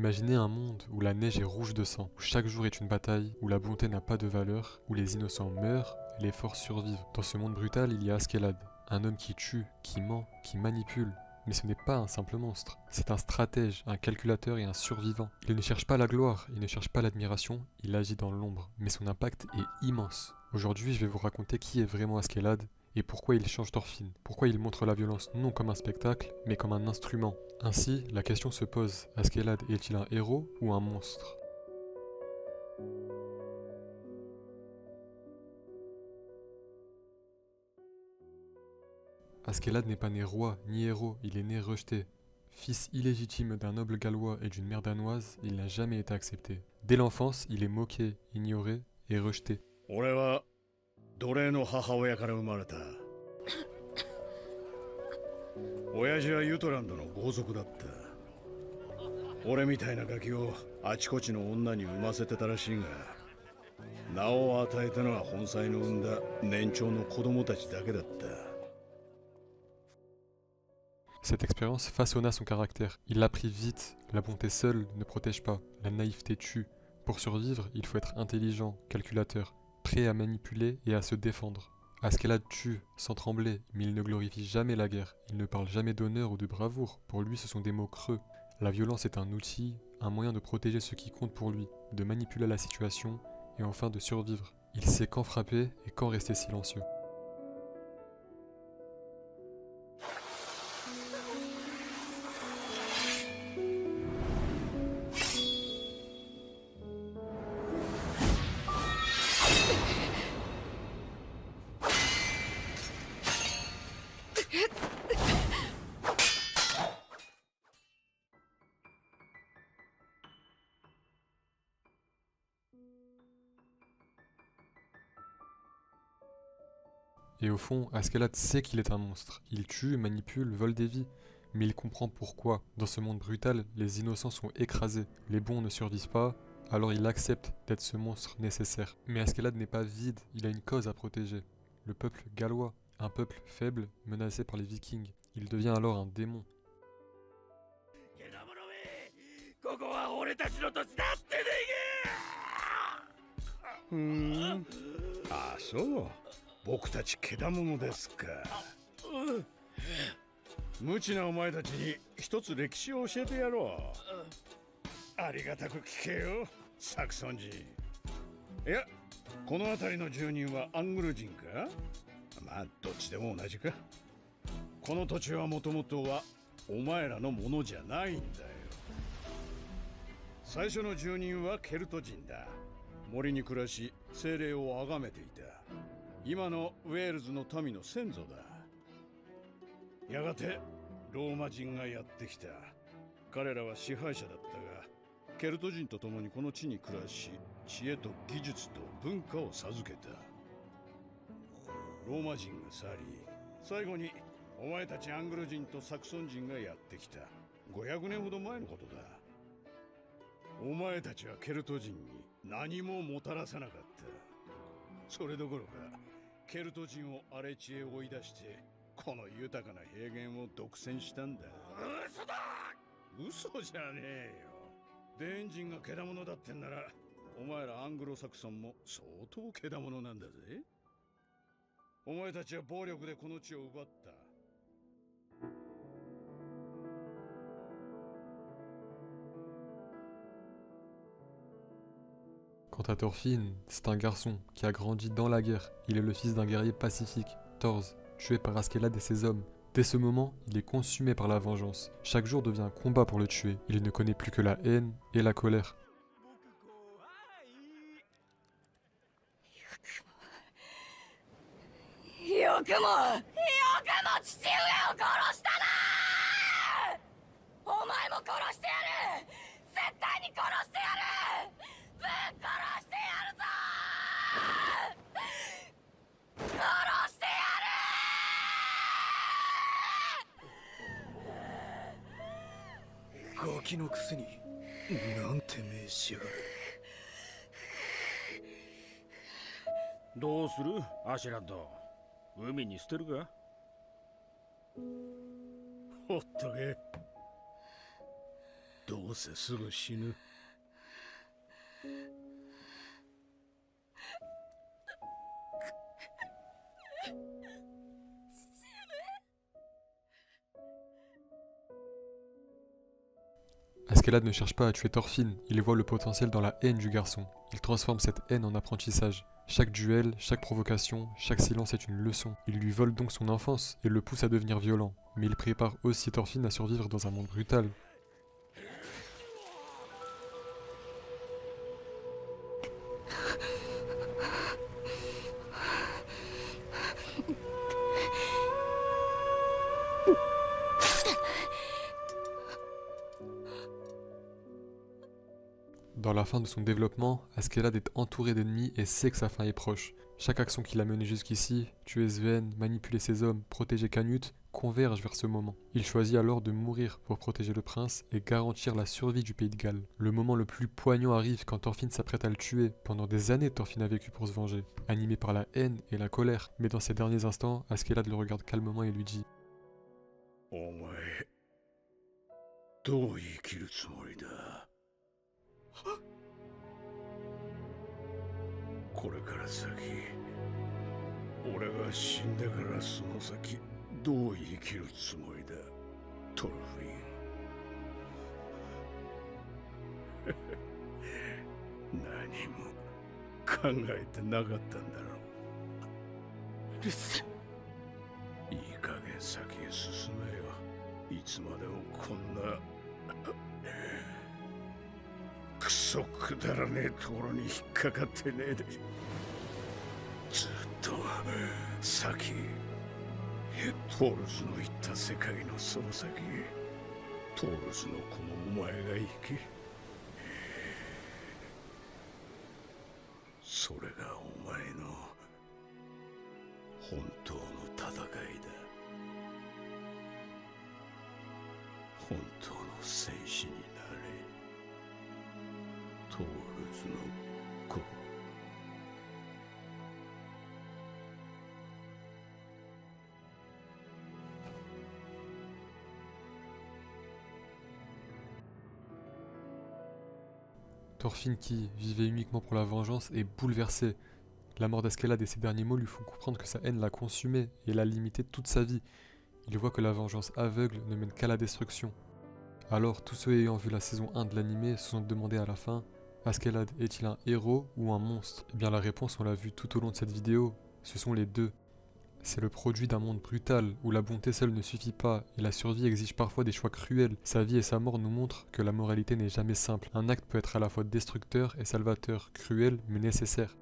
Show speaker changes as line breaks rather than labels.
Imaginez un monde où la neige est rouge de sang, où chaque jour est une bataille, où la bonté n'a pas de valeur, où les innocents meurent et les forts survivent. Dans ce monde brutal, il y a Askeladd, un homme qui tue, qui ment, qui manipule. Mais ce n'est pas un simple monstre, c'est un stratège, un calculateur et un survivant. Il ne cherche pas la gloire, il ne cherche pas l'admiration, il agit dans l'ombre, mais son impact est immense. Aujourd'hui, je vais vous raconter qui est vraiment Askeladd et pourquoi il change Thorfinn, pourquoi il montre la violence non comme un spectacle, mais comme un instrument. Ainsi, la question se pose, Askeladd est-il un héros ou un monstre? Askeladd n'est pas né roi ni héros, il est né rejeté. Fils illégitime d'un noble gallois et d'une mère danoise, il n'a jamais été accepté. Dès l'enfance, il est moqué, ignoré et rejeté.
俺は奴隷の母親から生まれた。親父はユトランドの豪族だった。俺みたいなガキをあちこちの女に産ませてたらしいが、名を与えたのは本妻の産んだ年長の子供たちだけだった。
Cette expérience façonna son caractère. Il l'apprit vite, la bonté seule ne protège pas, la naïveté tue. Pour survivre, il faut être intelligent, calculateur, prêt à manipuler et à se défendre. Askeladd tue, sans trembler, mais il ne glorifie jamais la guerre. Il ne parle jamais d'honneur ou de bravoure. Pour lui, ce sont des mots creux. La violence est un outil, un moyen de protéger ce qui compte pour lui, de manipuler la situation et enfin de survivre. Il sait quand frapper et quand rester silencieux. Et au fond, Askeladd sait qu'il est un monstre. Il tue, manipule, vole des vies. Mais il comprend pourquoi. Dans ce monde brutal, les innocents sont écrasés. Les bons ne survivent pas, alors il accepte d'être ce monstre nécessaire. Mais Askeladd n'est pas vide, il a une cause à protéger. Le peuple gallois, un peuple faible, menacé par les vikings. Il devient alors un démon.
ここは俺たちの土地だってでああそう僕たちケダモノですか無知なお前たちに一つ歴史を教えてやろうありがたく聞けよサクソン人いやこの辺りの住人はアングル人かまあどっちでも同じかこの土地はもともとはお前らのものじゃないんだよ最初の住人はケルト人だ森に暮らし精霊を崇めていた今のウェールズの民の先祖だやがてローマ人がやってきた彼らは支配者だったがケルト人と共にこの地に暮らし知恵と技術と文化を授けたローマ人が去り最後にお前たちアングル人とサクソン人がやってきた500年ほど前のことだお前たちはケルト人に何ももたらさなかったそれどころかケルト人を荒れ地へ追い出してこの豊かな平原を独占したんだ嘘だ嘘じゃねえよデーン人がケダモノだってんならお前らアングロサクソンも相当ケダモノなんだぜお前たちは暴力でこの地を奪った
Quant à Thorfinn, c'est un garçon qui a grandi dans la guerre. Il est le fils d'un guerrier pacifique, Thors, tué par Askeladd et ses hommes. Dès ce moment, il est consumé par la vengeance. Chaque jour devient un combat pour le tuer. Il ne connaît plus que la haine et la colère.
よくも父上を殺したなお前も殺してやる絶対に殺してやるぶっ殺してやるぞ殺してやる
ガキのくせになんて命しやがる
どうするアシュラッド海に捨てるか
ほっとけどうせすぐ死ぬ。
Askeladd ne cherche pas à tuer Thorfinn, il voit le potentiel dans la haine du garçon. Il transforme cette haine en apprentissage. Chaque duel, chaque provocation, chaque silence est une leçon. Il lui vole donc son enfance et le pousse à devenir violent. Mais il prépare aussi Thorfinn à survivre dans un monde brutal. Dans la fin de son développement, Askeladd est entouré d'ennemis et sait que sa fin est proche. Chaque action qu'il a menée jusqu'ici, tuer Sven, manipuler ses hommes, protéger Canute, converge vers ce moment. Il choisit alors de mourir pour protéger le prince et garantir la survie du pays de Galles. Le moment le plus poignant arrive quand Thorfinn s'apprête à le tuer. Pendant des années, Thorfinn a vécu pour se venger, animé par la haine et la colère. Mais dans ces derniers instants, Askeladd le regarde calmement et lui dit
«お前、どう生きるつもりだ？これから先、俺が死んでからその先、どう生きるつもりだ、トルフィン。何も考えてなかったんだろう。
ルス。
いい加減先へ進めよ。いつまでもこんなクソくだらねえところに引っかかってねえで、ずっと先、トールズの行った世界のその先、トールズのこのお前が生き、それがお前の本当の戦いだ。本当の戦士になれ。トールズの子。
Thorfinn qui vivait uniquement pour la vengeance est bouleversé. La mort d'Askeladd et ses derniers mots lui font comprendre que sa haine l'a consumé et l'a limité toute sa vie. Il voit que la vengeance aveugle ne mène qu'à la destruction. Alors, tous ceux ayant vu la saison 1 de l'anime se sont demandé à la fin, Askeladd est-il un héros ou un monstre? Eh bien la réponse, on l'a vu tout au long de cette vidéo, ce sont les deux. C'est le produit d'un monde brutal, où la bonté seule ne suffit pas, et la survie exige parfois des choix cruels. Sa vie et sa mort nous montrent que la moralité n'est jamais simple. Un acte peut être à la fois destructeur et salvateur, cruel mais nécessaire.